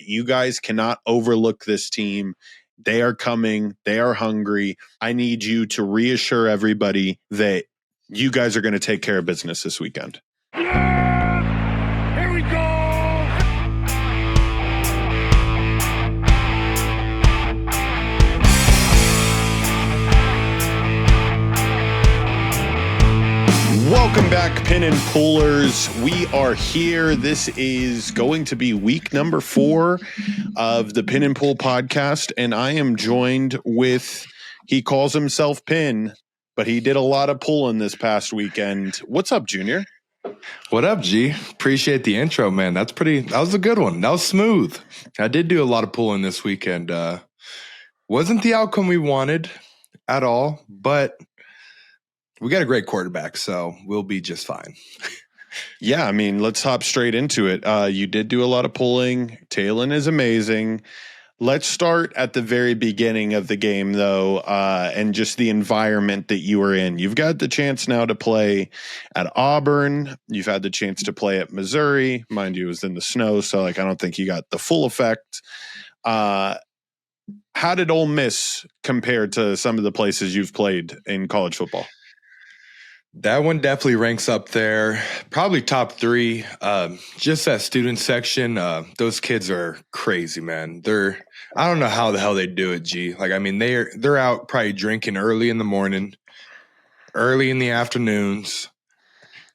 You guys cannot overlook this team. They are coming. They are hungry. I need you to reassure everybody that you guys are going to take care of business this weekend. Yeah! Here we go! Welcome back, Pin and Pullers. We are here. This is going to be week number 4 of the Pin and Pull podcast, and I am joined with, he calls himself Pin, but he did a lot of pulling this past weekend. What's up, Junior? What up, G? Appreciate the intro, man. That was a good one. That was smooth. I did do a lot of pulling this weekend. Wasn't the outcome we wanted at all, but we got a great quarterback, so we'll be just fine. Yeah, I mean, let's hop straight into it. You did do a lot of pulling. Talon is amazing. Let's start at the very beginning of the game, though, and just the environment that you were in. You've got the chance now to play at Auburn. You've had the chance to play at Missouri. Mind you, it was in the snow, so I don't think you got the full effect. How did Ole Miss compare to some of the places you've played in college football? That one definitely ranks up there, probably top 3. Just that student section, those kids are crazy, man. I don't know how the hell they do it, G. Like, I mean, they're out probably drinking early in the morning, early in the afternoons,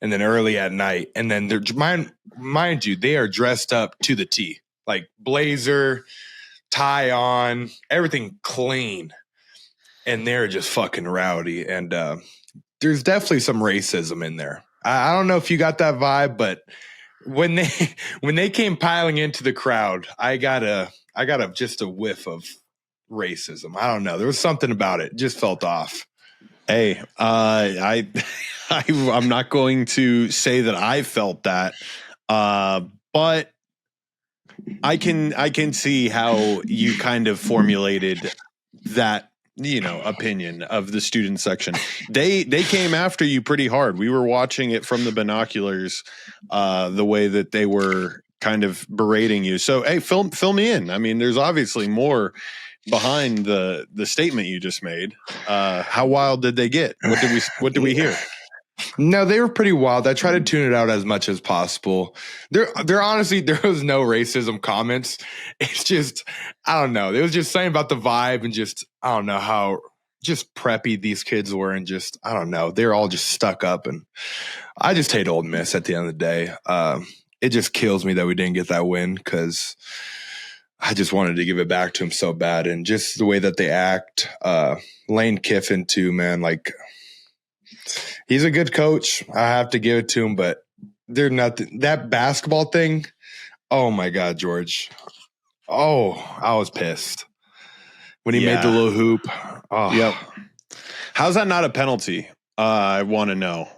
and then early at night. And then they're mind you, they are dressed up to the T, like blazer, tie on, everything clean, and they're just fucking rowdy. And there's definitely some racism in there. I don't know if you got that vibe, but when they came piling into the crowd, I got just a whiff of racism. I don't know. There was something about it. Just felt off. Hey, I'm not going to say that I felt that, but I can see how you kind of formulated that, opinion of the student section. They came after you pretty hard. We were watching it from the binoculars, the way that they were kind of berating you. So, hey, fill me in. I mean, there's obviously more behind the statement you just made. How wild did they get? What did we hear? No, they were pretty wild. I try to tune it out as much as possible. There honestly, there was no racism comments. It's just, I don't know. It was just saying about the vibe and just, I don't know how just preppy these kids were, and just, I don't know. They're all just stuck up, and I just hate Ole Miss at the end of the day. It just kills me that we didn't get that win, because I just wanted to give it back to them so bad. And just the way that they act, Lane Kiffin too, man, like, he's a good coach. I have to give it to him, but they're not that basketball thing. Oh my God, George. Oh, I was pissed when he made the little hoop. Oh. Yep. How's that not a penalty? I want to know.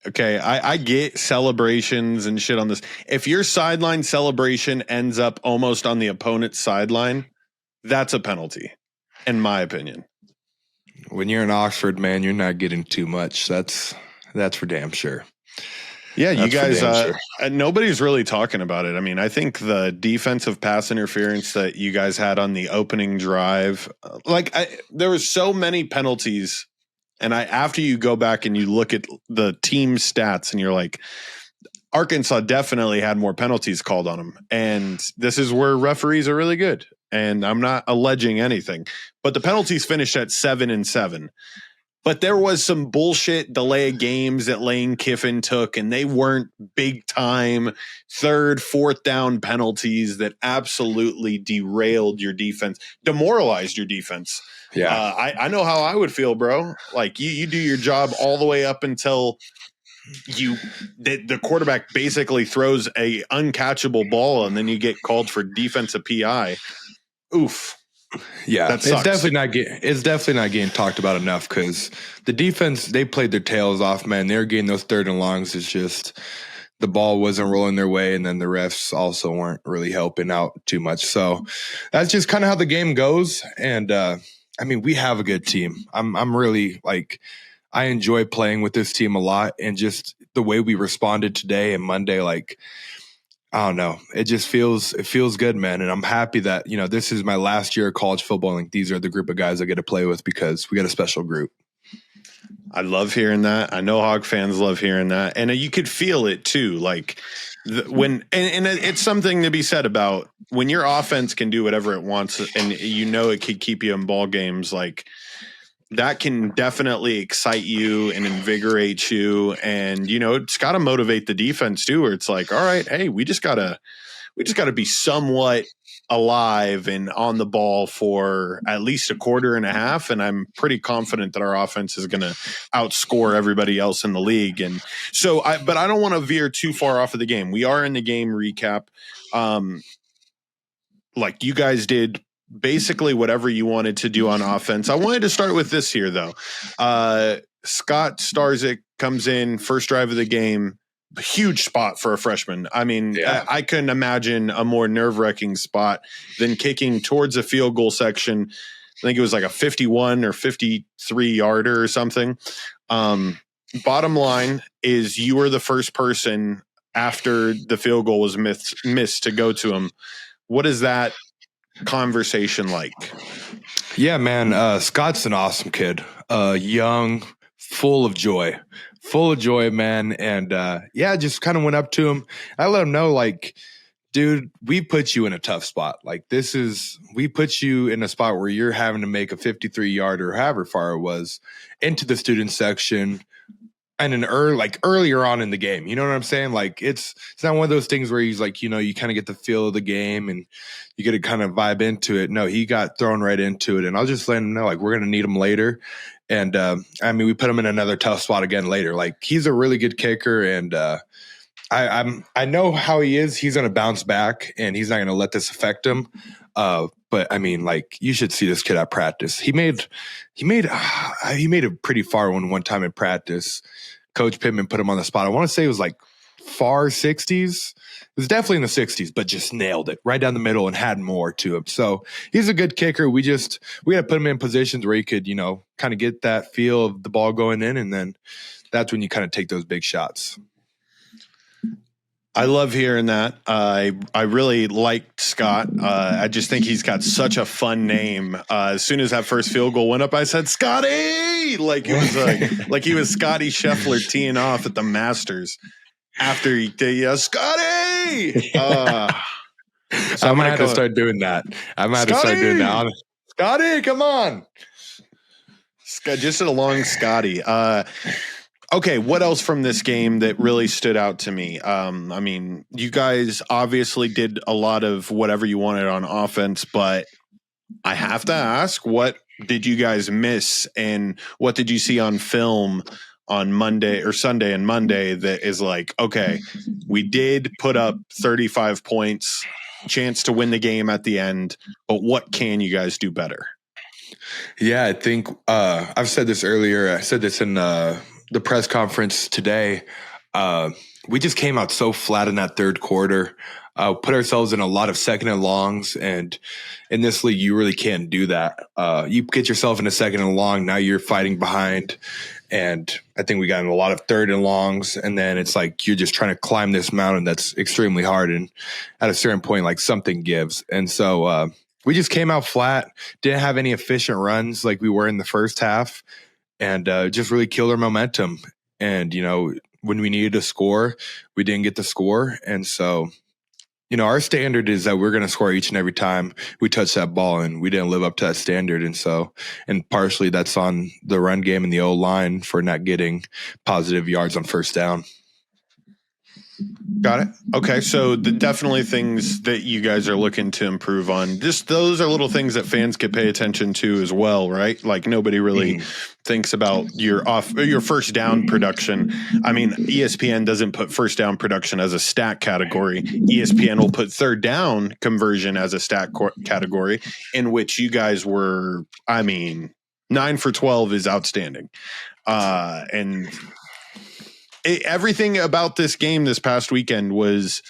Okay, I get celebrations and shit on this. If your sideline celebration ends up almost on the opponent's sideline, that's a penalty, in my opinion. When you're in Oxford, man, you're not getting too much. That's for damn sure. Yeah, you guys, sure. Nobody's really talking about it. I mean, I think the defensive pass interference that you guys had on the opening drive, there were so many penalties. And after you go back and you look at the team stats, and you're like, Arkansas definitely had more penalties called on them. And this is where referees are really good. And I'm not alleging anything, but the penalties finished at 7-7. But there was some bullshit delay of games that Lane Kiffin took, and they weren't big time 3rd, 4th down penalties that absolutely derailed your defense, demoralized your defense. Yeah. I know how I would feel, bro. Like you do your job all the way up until the quarterback basically throws a uncatchable ball, and then you get called for defensive PI. Oof. Yeah, it's definitely not getting talked about enough, because the defense, they played their tails off, man. They were getting those 3rd and longs. It's just the ball wasn't rolling their way, and then the refs also weren't really helping out too much. So that's just kind of how the game goes. And I mean, we have a good team. I'm really I enjoy playing with this team a lot, and just the way we responded today and Monday, I don't know. It feels good, man. And I'm happy that, this is my last year of college football. And these are the group of guys I get to play with because we got a special group. I love hearing that. I know Hog fans love hearing that. And you could feel it too. Like and it's something to be said about when your offense can do whatever it wants and it could keep you in ball games. Like that can definitely excite you and invigorate you. And, it's got to motivate the defense too, where it's like, all right, hey, we just gotta be somewhat alive and on the ball for at least a quarter and a half. And I'm pretty confident that our offense is going to outscore everybody else in the league. And so but I don't want to veer too far off of the game. We are in the game recap. Like you guys did basically whatever you wanted to do on offense. I wanted to start with this here though. Scott Starr comes in first drive of the game. Huge spot for a freshman. I mean, yeah. I couldn't imagine a more nerve-wracking spot than kicking towards a field goal section. I think it was like a 51 or 53 yarder or something. Bottom line is you were the first person after the field goal was missed to go to him. What is that conversation like? Yeah, man. Scott's an awesome kid. Young, full of joy, man. And just kind of went up to him. I let him know, like, dude, we put you in a tough spot. Like we put you in a spot where you're having to make a 53 yarder, however far it was, into the student section. And earlier on in the game, you know what I'm saying? Like it's not one of those things where he's like, you kind of get the feel of the game and you get to kind of vibe into it. No, he got thrown right into it. And I'll just let him know, like, we're going to need him later. And we put him in another tough spot again later. Like he's a really good kicker. And I know how he is. He's going to bounce back and he's not going to let this affect him. But I mean, like, you should see this kid at practice. He made a pretty far one time in practice. Coach Pittman put him on the spot. I want to say it was like far 60s. It was definitely in the 60s, but just nailed it right down the middle and had more to him. So he's a good kicker. We got to put him in positions where he could, kind of get that feel of the ball going in. And then that's when you kind of take those big shots. I love hearing that. I really liked Scott. I just think he's got such a fun name. As soon as that first field goal went up, I said, Scotty! Like it was like he was Scotty Scheffler teeing off at the Masters after he did, Scotty! So I'm going to have to start doing that. Scotty, come on. Just a long Scotty. Okay, what else from this game that really stood out to me? I mean, you guys obviously did a lot of whatever you wanted on offense, but I have to ask, what did you guys miss and what did you see on film on Monday or Sunday and Monday that is like, okay, we did put up 35 points, chance to win the game at the end, but what can you guys do better? Yeah, I think I've said this earlier. I said this in the press conference today. We just came out so flat in that third quarter, put ourselves in a lot of second and longs. And in this league, you really can't do that. You get yourself in a second and long. Now you're fighting behind. And I think we got in a lot of third and longs. And then it's like, you're just trying to climb this mountain that's extremely hard. And at a certain point, like something gives. And so, we just came out flat, didn't have any efficient runs like we were in the first half. And just really killed our momentum. And, when we needed to score, we didn't get the score. And so, our standard is that we're going to score each and every time we touch that ball. And we didn't live up to that standard. And so, and partially that's on the run game and the O-line for not getting positive yards on first down. Got it. Okay, so definitely things that you guys are looking to improve on. Just those are little things that fans could pay attention to as well, right? Like nobody really thinks about your first down production. I mean, ESPN doesn't put first down production as a stat category. ESPN will put third down conversion as a stat category, in which you guys were, 9 for 12 is outstanding. And everything about this game this past weekend was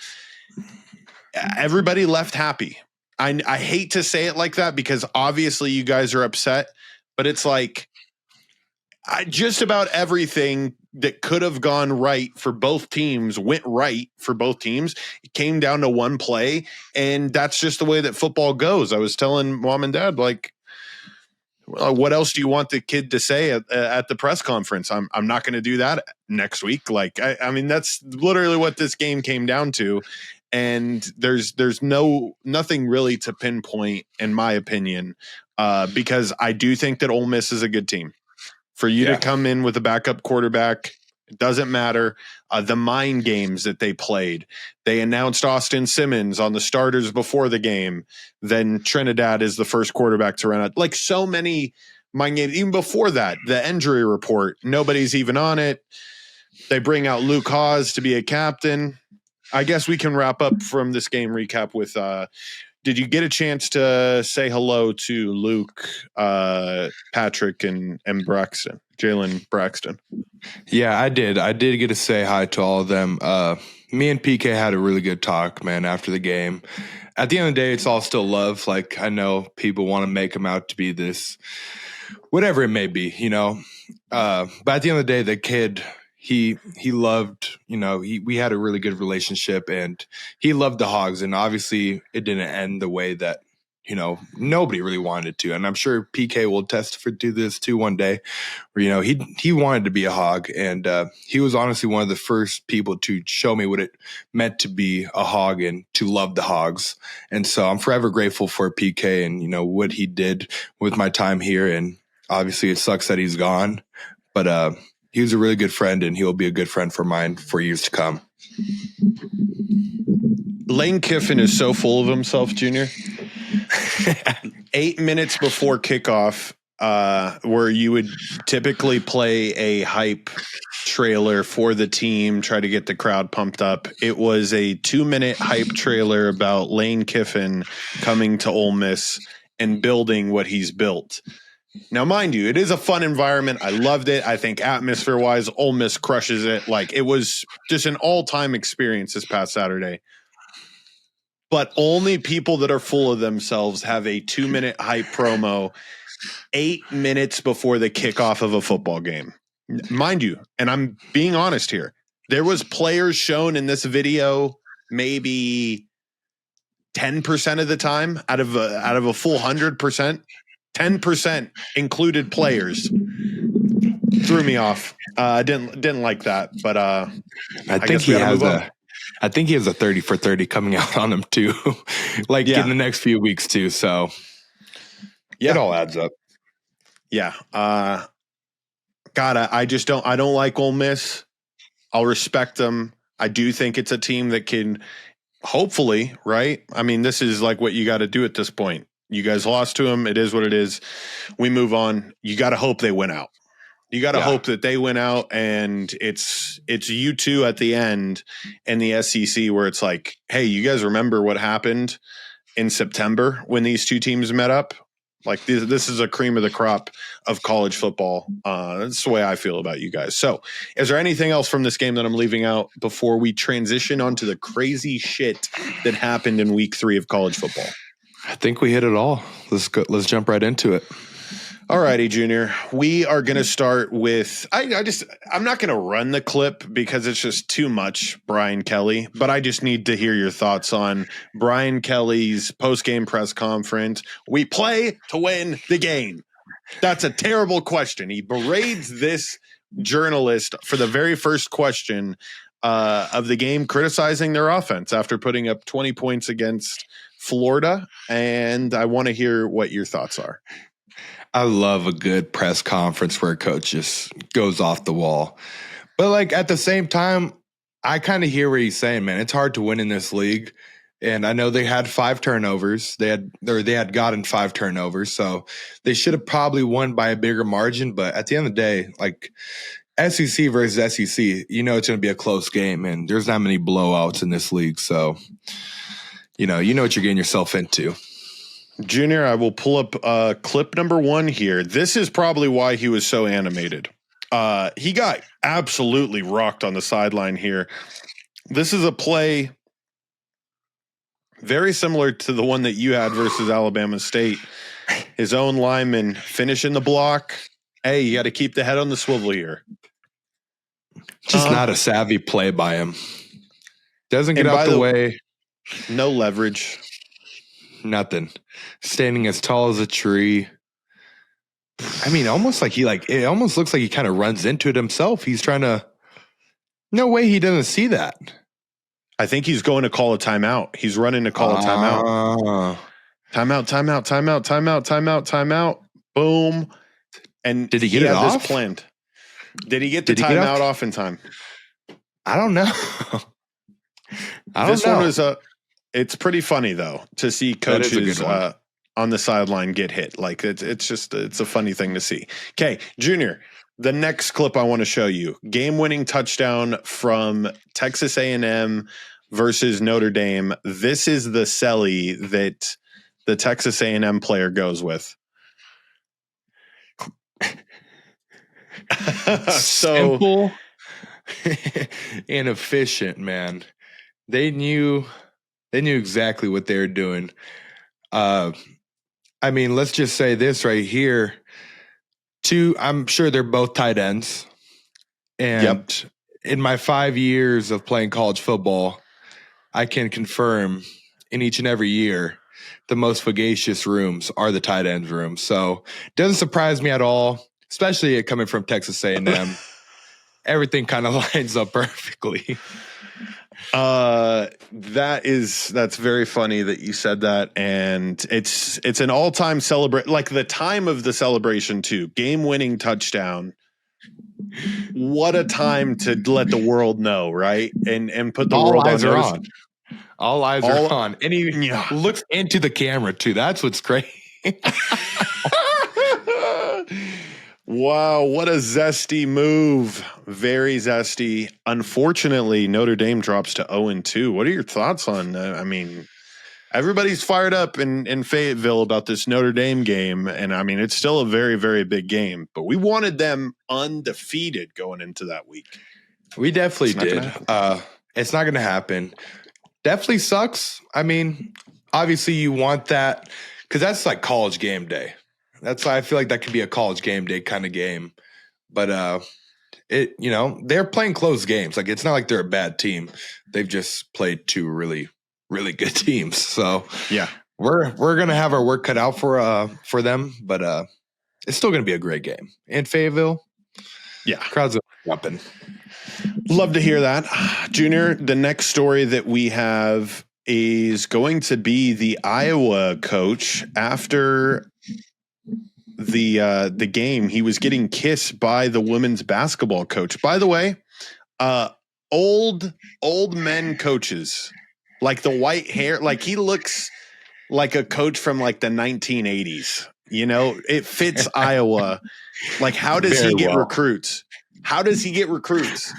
everybody left happy. I hate to say it like that because obviously you guys are upset, but it's like just about everything that could have gone right for both teams went right for both teams. It came down to one play, and that's just the way that football goes. I was telling mom and dad, like, what else do you want the kid to say at the press conference? I'm not going to do that next week. Like, I mean, that's literally what this game came down to. And there's nothing really to pinpoint, in my opinion, because I do think that Ole Miss is a good team. For you to come in with a backup quarterback, it doesn't matter. The mind games that they played. They announced Austin Simmons on the starters before the game. Then Trinidad is the first quarterback to run out. Like, so many mind games. Even before that, the injury report, nobody's even on it. They bring out Luke Haas to be a captain. I guess we can wrap up from this game recap with did you get a chance to say hello to Luke, Patrick, and Braxton, Jalen Braxton? Yeah, I did. I did get to say hi to all of them. Me and PK had a really good talk, man, after the game. At the end of the day, it's all still love. Like, I know people want to make him out to be this, whatever it may be, you know. But at the end of the day, the kid, he loved, you know, we had a really good relationship, and he loved the Hogs. And obviously it didn't end the way that, you know, nobody really wanted it to. And I'm sure PK will testify to this too one day, where, you know, he wanted to be a Hog. And he was honestly one of the first people to show me what it meant to be a Hog and to love the Hogs. And so I'm forever grateful for PK and, you know, what he did with my time here. And obviously it sucks that he's gone, but he was a really good friend, and he'll be a good friend for mine for years to come. Lane Kiffin is so full of himself, Junior. 8 minutes before kickoff, where you would typically play a hype trailer for the team, try to get the crowd pumped up. It was a 2-minute hype trailer about Lane Kiffin coming to Ole Miss and building what he's built. Now, mind you, it is a fun environment. I loved it. I think atmosphere-wise, Ole Miss crushes it. Like, it was just an all-time experience this past Saturday. But only people that are full of themselves have a 2-minute hype promo 8 minutes before the kickoff of a football game. Mind you, and I'm being honest here, there was players shown in this video maybe 10% of the time out of a full 100%. 10% included players. Threw me off. Didn't like that, but I think he has I think he has a 30 for 30 coming out on him too, like in the next few weeks too. So it all adds up. Yeah. I don't like Ole Miss. I'll respect them. I do think it's a team that can hopefully, right? I mean, this is like what you got to do at this point. You guys lost to them. It is what it is. We move on. You got to hope they win out. You got to hope that they win out, and it's you two at the end in the SEC where it's like, hey, you guys remember what happened in September when these two teams met up? Like, this is a cream of the crop of college football. That's the way I feel about you guys. So is there anything else from this game that I'm leaving out before we transition onto the crazy shit that happened in week 3 of college football? I think we hit it all. Let's jump right into it. All righty, Junior. We are going to start with I'm not going to run the clip because it's just too much Brian Kelly, but I just need to hear your thoughts on Brian Kelly's post-game press conference. We play to win the game. That's a terrible question. He berates this journalist for the very first question of the game, criticizing their offense after putting up 20 points against Florida, and I want to hear what your thoughts are. I love a good press conference where a coach just goes off the wall. But, like, at the same time, I kind of hear what he's saying, man. It's hard to win in this league. And I know they had 5 turnovers. They had gotten 5 turnovers, so they should have probably won by a bigger margin. But at the end of the day, like, SEC versus SEC, you know it's going to be a close game, and there's not many blowouts in this league. So, you know what you're getting yourself into. Junior, I will pull up clip number 1 here. This is probably why he was so animated. He got absolutely rocked on the sideline here. This is a play very similar to the one that you had versus Alabama State. His own lineman finishing the block. Hey, you got to keep the head on the swivel here. Just not a savvy play by him. Doesn't get out the way. No leverage. Nothing. Standing as tall as a tree. I mean, almost like it almost looks like he kind of runs into it himself. He's trying to. No way he doesn't see that. I think he's going to call a timeout. He's running to call a timeout. Timeout. Boom. And did he get it off? This planned. Did he get the timeout off in time? I don't know. This one is it's pretty funny though to see coaches on the sideline get hit. Like it's a funny thing to see. Okay, Junior, the next clip I want to show you, game-winning touchdown from Texas A&M versus Notre Dame. This is the celly that the Texas A&M player goes with. Simple and efficient, man. They knew exactly what they were doing. I mean, let's just say this right here. I'm sure they're both tight ends. And in my 5 years of playing college football, I can confirm in each and every year, the most sagacious rooms are the tight end rooms. So it doesn't surprise me at all, especially it coming from Texas A&M. Everything kind of lines up perfectly. That's very funny that you said that, and it's an all-time like the time of the celebration too. Game-winning touchdown. What a time to let the world know, right? And put the world eyes are on. All eyes are on. And he looks into the camera too. That's what's great. Wow, what a zesty move. Very zesty. Unfortunately, Notre Dame drops to 0-2. What are your thoughts on I mean, everybody's fired up in Fayetteville about this Notre Dame game, and I mean, it's still a very, very big game, but we wanted them undefeated going into that week. We definitely did. It's not going to happen. Definitely sucks. I mean, obviously you want that because that's like college game day. That's why I feel like that could be a college game day kind of game. But they're playing close games. Like it's not like they're a bad team. They've just played two really, really good teams. So yeah, we're gonna have our work cut out for them. But it's still gonna be a great game in Fayetteville. Yeah, crowds are jumping. Love to hear that, Junior. The next story that we have is going to be the Iowa coach after the game. He was getting kissed by the women's basketball coach. By the way, old men coaches, like the white hair, like he looks like a coach from like the 1980s. You know, it fits Iowa. Like, how does he get recruits? How does he get recruits?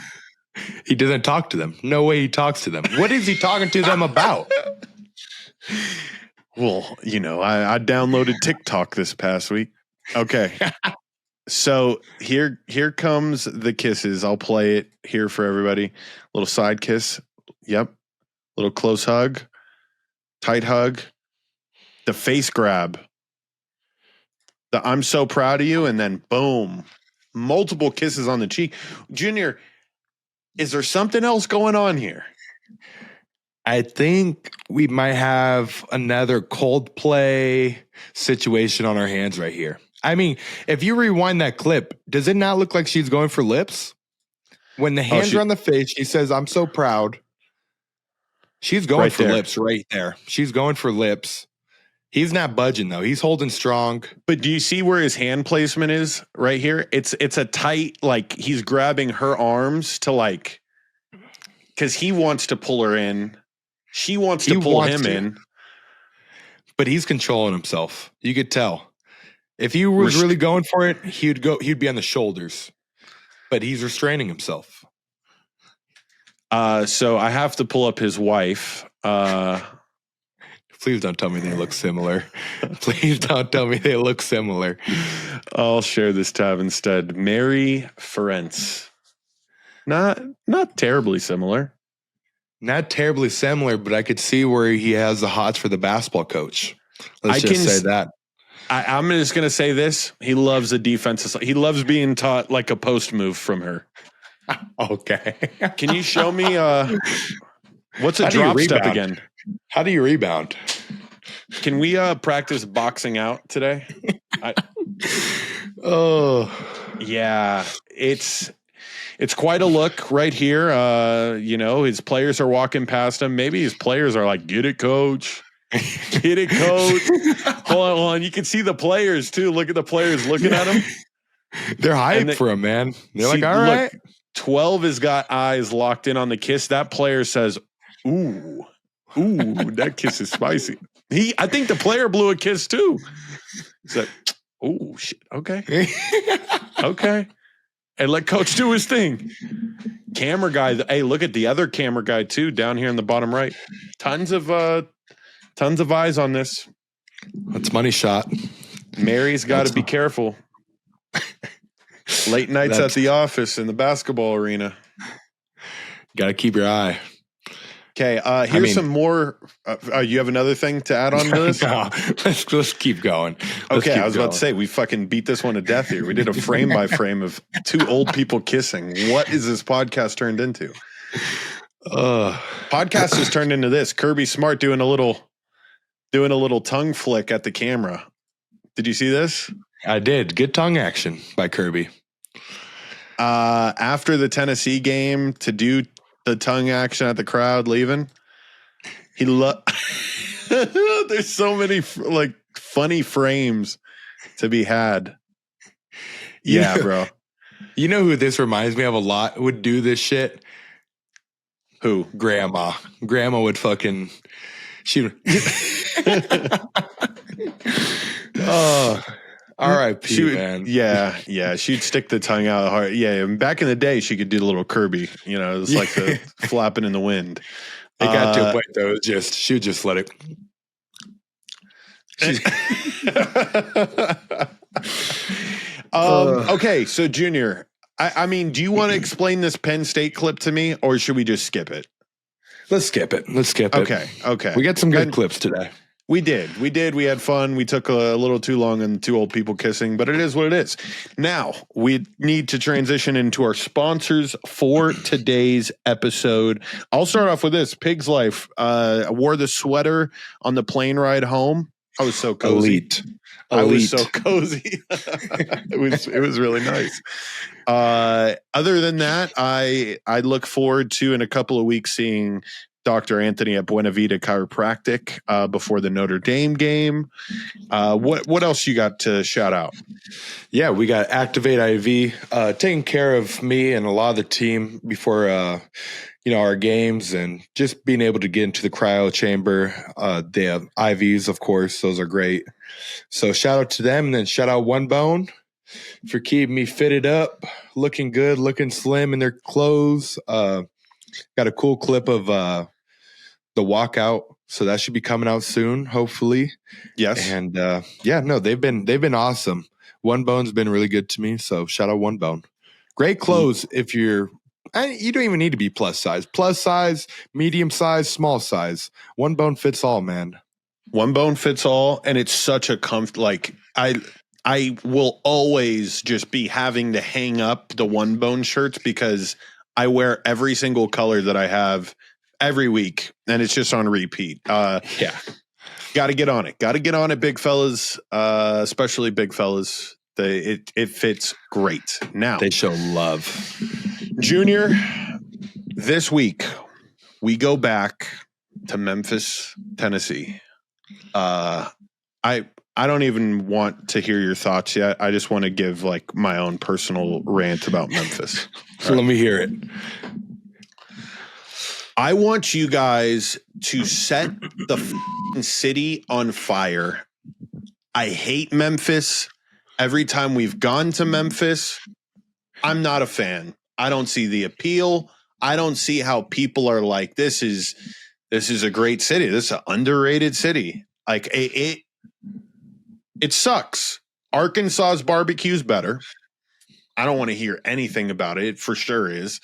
He doesn't talk to them. No way he talks to them. What is he talking to them about? Well, I downloaded TikTok this past week. Okay. So here comes the kisses. I'll play it here for everybody. Little side kiss. Yep. Little close hug. Tight hug. The face grab. The I'm so proud of you. And then boom. Multiple kisses on the cheek. Junior, is there something else going on here? I think we might have another Coldplay situation on our hands right here. I mean, if you rewind that clip, does it not look like she's going for lips? When the hands are on the face, she says, I'm so proud. She's going for lips right there. She's going for lips. He's not budging, though. He's holding strong. But do you see where his hand placement is right here? It's a tight, like he's grabbing her arms to like, because he wants to pull her in. She wants to pull him in. But he's controlling himself. You could tell. If he was really going for it, he'd be on the shoulders. But he's restraining himself. So I have to pull up his wife. Please don't tell me they look similar. Please don't tell me they look similar. I'll share this tab instead. Mary Ferentz. Not terribly similar. Not terribly similar, but I could see where he has the hots for the basketball coach. Let's just say that. I'm just going to say this. He loves a defensive. He loves being taught like a post move from her. Okay. Can you show me what's a drop step again? How do you rebound? Can we practice boxing out today? Yeah, it's quite a look right here. His players are walking past him. Maybe his players are like, "Get it, coach. Get it, coach." Hold on. You can see the players too. Look at the players looking at him. They're hyped for him, man. They're like, all right. 12 has got eyes locked in on the kiss. That player says, ooh, that kiss is spicy. I think the player blew a kiss too. He's like, oh, shit. Okay. Okay. And let coach do his thing. Camera guy. Hey, look at the other camera guy too, down here in the bottom right. Tons of eyes on this. That's money shot. Mary's got to be careful. Late nights at the office in the basketball arena. Got to keep your eye. Okay, here's some more. You have another thing to add on to this? No, let's keep going. I was about to say, we fucking beat this one to death here. We did a frame by frame of two old people kissing. What is this podcast turned into? Podcast has turned into this. Kirby Smart doing a little tongue flick at the camera. Did you see this? I did. Good tongue action by Kirby. After the Tennessee game, to do the tongue action at the crowd leaving, there's so many like funny frames to be had. Yeah, bro. You know who this reminds me of a lot would do this shit? Who? Grandma. Grandma would fucking R.I.P. man. Yeah. She'd stick the tongue out hard. Yeah, back in the day, she could do a little Kirby. You know, it was like the flapping in the wind. It got to a point though. She would just let it. Okay, so Junior, I mean, do you want to explain this Penn State clip to me, or should we just skip it? Let's skip it. Okay. We got some good clips today. We did. We had fun. We took a little too long on two old people kissing, but it is what it is. Now, we need to transition into our sponsors for today's episode. I'll start off with this. Pig's Life. I wore the sweater on the plane ride home. I was so cozy. Elite. I was so cozy. It was really nice. Other than that, I look forward to in a couple of weeks seeing Dr. Anthony at Buena Vida Chiropractic before the Notre Dame game. What else you got to shout out? Yeah, we got Activate IV taking care of me and a lot of the team before our games, and just being able to get into the cryo chamber. They have IVs, of course; those are great. So shout out to them, and then shout out One Bone for keeping me fitted up, looking good, looking slim in their clothes. Got a cool clip of the walkout, so that should be coming out soon, hopefully. Yes. And they've been awesome. One Bone's been really good to me, so shout out One Bone. Great clothes if you don't even need to be plus size, medium size, small size. One Bone fits all, man. One Bone fits all, and it's such a like I will always just be having to hang up the One Bone shirts because I wear every single color that I have every week, and it's just on repeat. Got to get on it. Got to get on it, big fellas, especially big fellas. It fits great. Now they show love. Junior, this week we go back to Memphis, Tennessee. I don't even want to hear your thoughts yet. I just want to give like my own personal rant about Memphis. So let me hear it. I want you guys to set the city on fire. I hate Memphis. Every time we've gone to Memphis, I'm not a fan. I don't see the appeal. I don't see how people are like, this is a great city. This is an underrated city. Like it sucks. Arkansas's barbecue is better. I don't want to hear anything about it. It for sure is.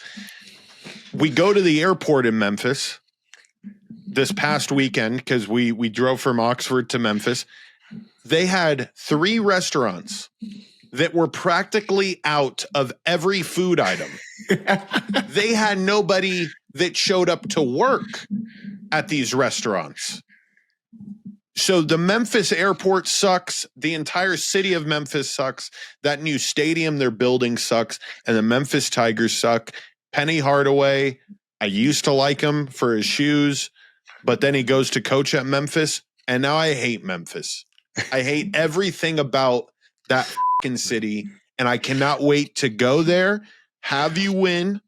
We go to the airport in Memphis this past weekend because we drove from Oxford to Memphis. They had 3 restaurants that were practically out of every food item. They had nobody that showed up to work at these restaurants. So the Memphis airport sucks. The entire city of Memphis sucks. That new stadium they're building sucks. And the Memphis Tigers suck. Penny Hardaway, I used to like him for his shoes, but then he goes to coach at Memphis, and now I hate Memphis. I hate everything about that fucking city, and I cannot wait to go there, have you win,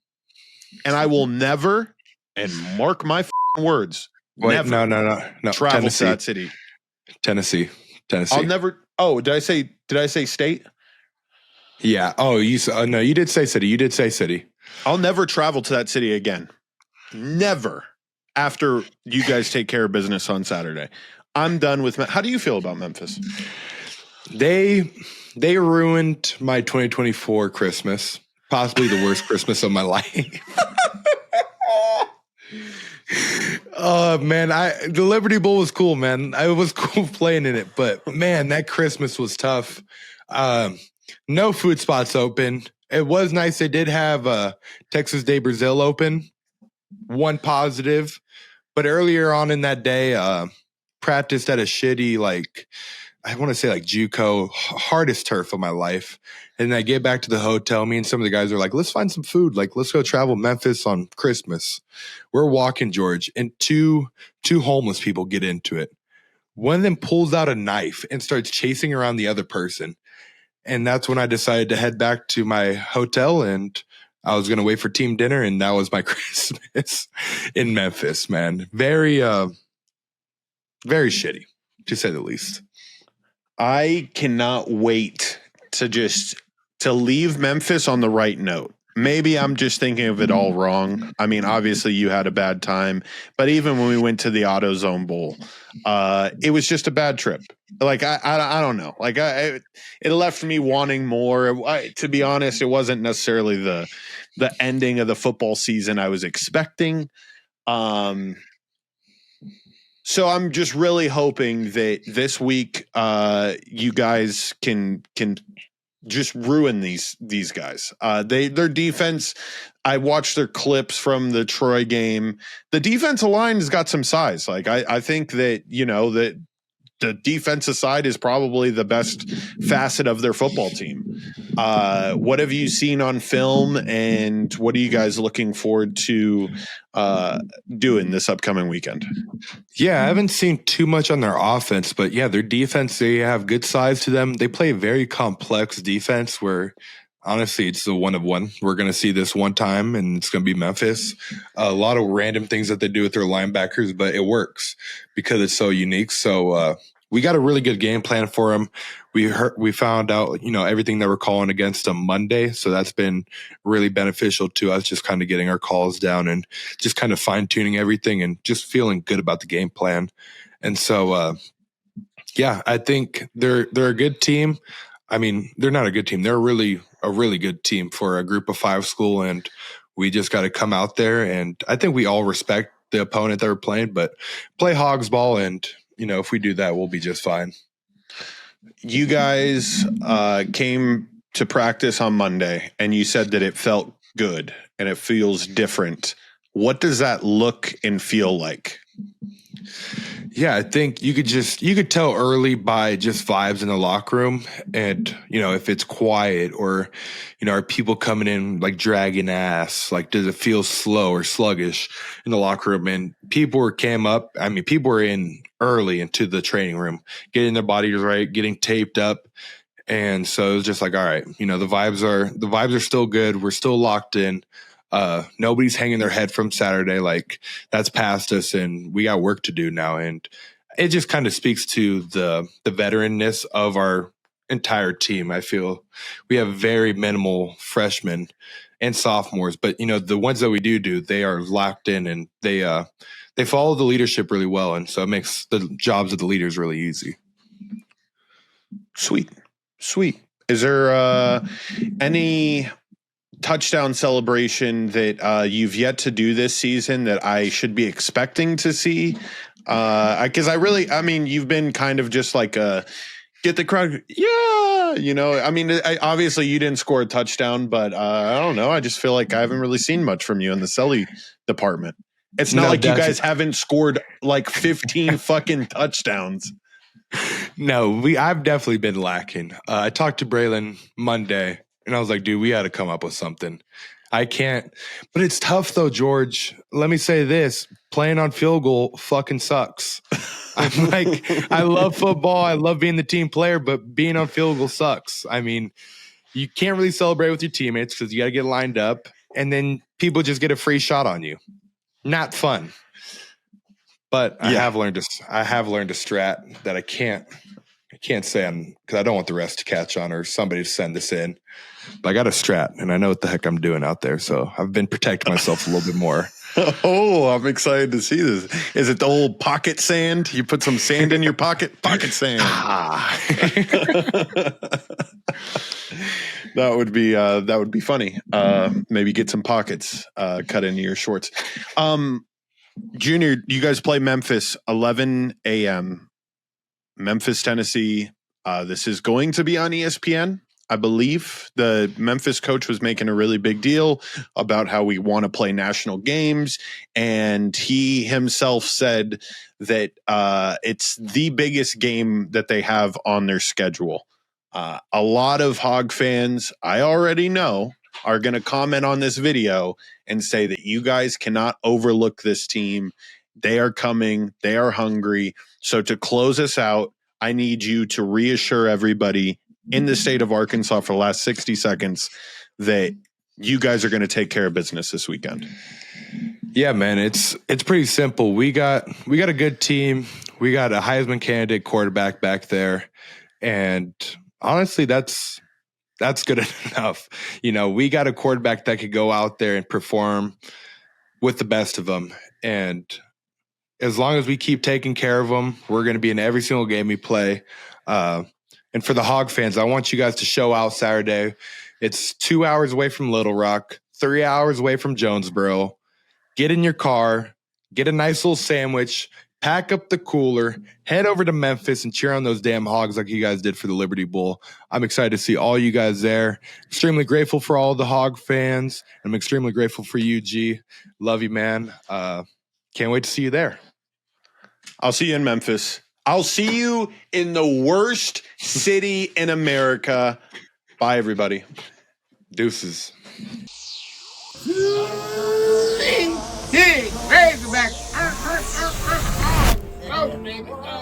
and I will never, and mark my words, Wait, never no. travel Tennessee. to that city. Tennessee. I'll never. Oh, did I say state? Yeah. Oh, no, you did say city. You did say city. I'll never travel to that city again. Never. After you guys take care of business on Saturday, I'm done with. How do you feel about Memphis? They ruined my 2024 Christmas. Possibly the worst Christmas of my life. Oh man, the Liberty Bowl was cool, man. I was cool playing in it, but man, that Christmas was tough. No food spots open. It was nice. They did have Texas Day Brazil open. One positive, but earlier on in that day, practiced at a shitty, I want to say JUCO, hardest turf of my life. And I get back to the hotel. Me and some of the guys are like, let's find some food. Let's go travel Memphis on Christmas. We're walking, George, and two homeless people get into it. One of them pulls out a knife and starts chasing around the other person. And that's when I decided to head back to my hotel, and I was going to wait for team dinner. And that was my Christmas in Memphis, man. Very, very shitty, to say the least. I cannot wait to leave Memphis on the right note. Maybe I'm just thinking of it all wrong. I mean, obviously you had a bad time, but even when we went to the AutoZone Bowl, it was just a bad trip. I don't know. It left me wanting more. To be honest, it wasn't necessarily the ending of the football season I was expecting. So I'm just really hoping that this week you guys can just ruin these guys. Their defense, I watched their clips from the Troy game. The defensive line has got some size. I think that, that the defensive side is probably the best facet of their football team. What have you seen on film, and what are you guys looking forward to doing this upcoming weekend? Yeah, I haven't seen too much on their offense, but yeah, their defense, they have good size to them. They play a very complex defense where honestly, it's the one of one. We're going to see this one time, and it's going to be Memphis. A lot of random things that they do with their linebackers, but it works because it's so unique. So we got a really good game plan for them. We found out, everything that we're calling against them Monday. So that's been really beneficial to us, just kind of getting our calls down and just kind of fine tuning everything and just feeling good about the game plan. And so, yeah, I think they're a good team. I mean, they're not a good team. They're a really good team for a group of five school. And we just got to come out there. And I think we all respect the opponent that we're playing, but play Hogs ball. And, if we do that, we'll be just fine. You guys came to practice on Monday, and you said that it felt good and it feels different. What does that look and feel like? Yeah, I think you could tell early by just vibes in the locker room, and if it's quiet or are people coming in dragging ass, does it feel slow or sluggish in the locker room? And people were in early into the training room, getting their bodies right, getting taped up, and so it was just all right, the vibes are still good, we're still locked in. Nobody's hanging their head from Saturday. That's past us, and we got work to do now. And it just kind of speaks to the veteranness of our entire team. I feel we have very minimal freshmen and sophomores, but the ones that we do, they are locked in, and they follow the leadership really well. And so it makes the jobs of the leaders really easy. Sweet. Is there any touchdown celebration that you've yet to do this season that I should be expecting to see? Because you've been kind of just get the crowd, yeah, Yeah, I mean, obviously you didn't score a touchdown, but I don't know. I just feel like I haven't really seen much from you in the Selly department. It's not like you guys haven't scored like 15 fucking touchdowns. No, I've definitely been lacking. I talked to Braylon Monday, and I was like, dude, we got to come up with something. I can't. But it's tough, though, George. Let me say this. Playing on field goal fucking sucks. I'm like, I love football. I love being the team player, but being on field goal sucks. I mean, you can't really celebrate with your teammates because you got to get lined up, and then people just get a free shot on you. Not fun. But I have learned a strat that I can't say on because I don't want the rest to catch on or somebody to send this in. But I got a strat, and I know what the heck I'm doing out there. So I've been protecting myself a little bit more. Oh, I'm excited to see this. Is it the old pocket sand? You put some sand in your pocket? Pocket sand. That would be funny. Maybe get some pockets cut into your shorts. Junior, you guys play Memphis, 11 a.m. Memphis, Tennessee. This is going to be on ESPN. I believe the Memphis coach was making a really big deal about how we want to play national games. And he himself said that it's the biggest game that they have on their schedule. A lot of Hog fans, I already know, are going to comment on this video and say that you guys cannot overlook this team. They are coming. They are hungry. So to close us out, I need you to reassure everybody in the state of Arkansas for the last 60 seconds that you guys are going to take care of business this weekend. Yeah, man, it's pretty simple. We got a good team. We got a Heisman candidate quarterback back there. And honestly, that's good enough. We got a quarterback that could go out there and perform with the best of them. And as long as we keep taking care of them, we're going to be in every single game we play. And for the Hog fans, I want you guys to show out Saturday. It's 2 hours away from Little Rock, 3 hours away from Jonesboro. Get in your car, get a nice little sandwich, pack up the cooler, head over to Memphis and cheer on those damn Hogs like you guys did for the Liberty Bowl. I'm excited to see all you guys there. Extremely grateful for all the Hog fans. I'm extremely grateful for you, G. Love you, man. Can't wait to see you there. I'll see you in Memphis. I'll see you in the worst city in America. Bye, everybody. Deuces. Razorback. Oh, baby. Oh.